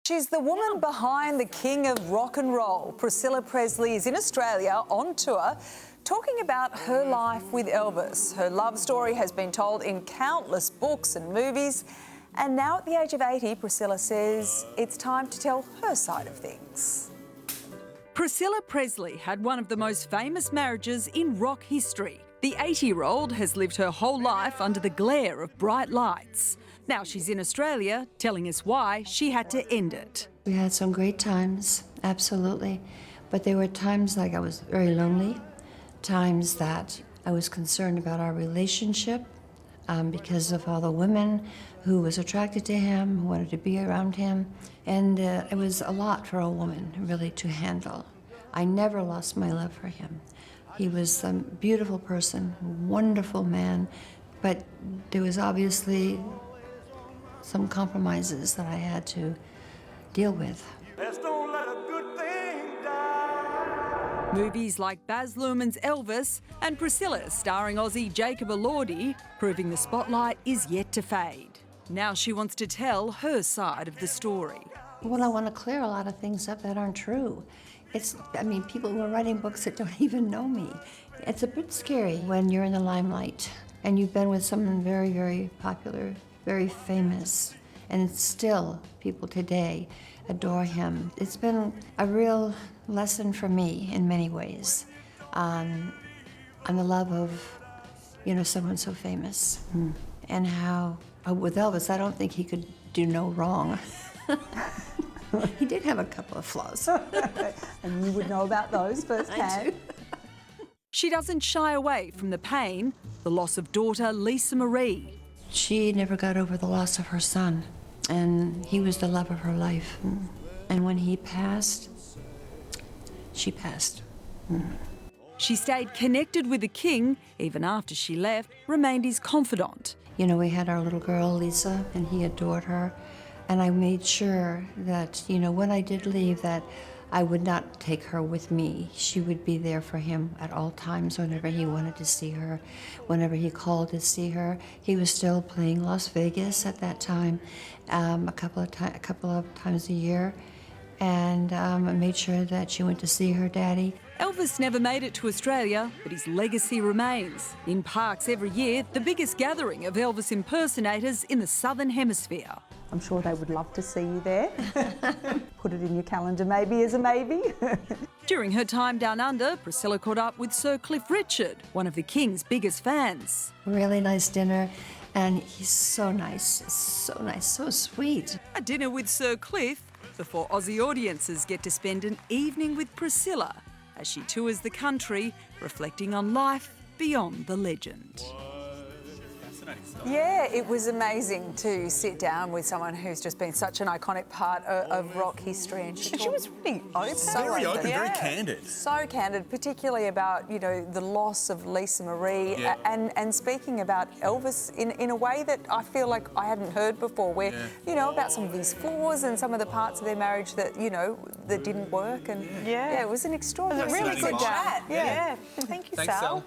She's the woman behind the king of rock and roll. Priscilla Presley is in Australia on tour, talking about her life with Elvis. Her love story has been told in countless books and movies. And now at the age of 80, Priscilla says it's time to tell her side of things. Priscilla Presley had one of the most famous marriages in rock history. The 80-year-old has lived her whole life under the glare of bright lights. Now she's in Australia, telling us why she had to end it. We had some great times, absolutely. But there were times like I was very lonely, times that I was concerned about our relationship because of all the women who was attracted to him, who wanted to be around him. And it was a lot for a woman, really, to handle. I never lost my love for him. He was a beautiful person, wonderful man, but there was obviously some compromises that I had to deal with. Don't let a good thing die. Movies like Baz Luhrmann's Elvis and Priscilla starring Aussie Jacob Elordi proving the spotlight is yet to fade. Now she wants to tell her side of the story. Well, I want to clear a lot of things up that aren't true. People who are writing books that don't even know me. It's a bit scary when you're in the limelight and you've been with someone very, very popular, very famous, and still people today adore him. It's been a real lesson for me in many ways on the love of, someone so famous. And how, with Elvis, I don't think he could do no wrong. He did have a couple of flaws. And you would know about those firsthand. She doesn't shy away from the pain, the loss of daughter Lisa Marie. She never got over the loss of her son, and he was the love of her life. And when he passed, she passed. She stayed connected with the king, even after she left, remained his confidant. We had our little girl, Lisa, and he adored her. And I made sure that, when I did leave, that I would not take her with me. She would be there for him at all times whenever he wanted to see her, whenever he called to see her. He was still playing Las Vegas at that time, a couple of times a year. And I made sure that she went to see her daddy. Elvis never made it to Australia, but his legacy remains. In parks every year, the biggest gathering of Elvis impersonators in the Southern Hemisphere. I'm sure they would love to see you there. Put it in your calendar maybe as a maybe. During her time down under, Priscilla caught up with Sir Cliff Richard, one of the King's biggest fans. Really nice dinner, and he's so nice, so sweet. A dinner with Sir Cliff before Aussie audiences get to spend an evening with Priscilla as she tours the country, reflecting on life beyond the legend. Yeah, it was amazing to sit down with someone who's just been such an iconic part of rock history. And she was really open. Very open, very candid. So candid, particularly about, the loss of Lisa Marie and speaking about Elvis in a way that I feel like I hadn't heard before, where, about some of his flaws and some of the parts of their marriage that, that didn't work. And yeah, it was an extraordinary really good chat. Yeah. Thank you, Thanks, Sal.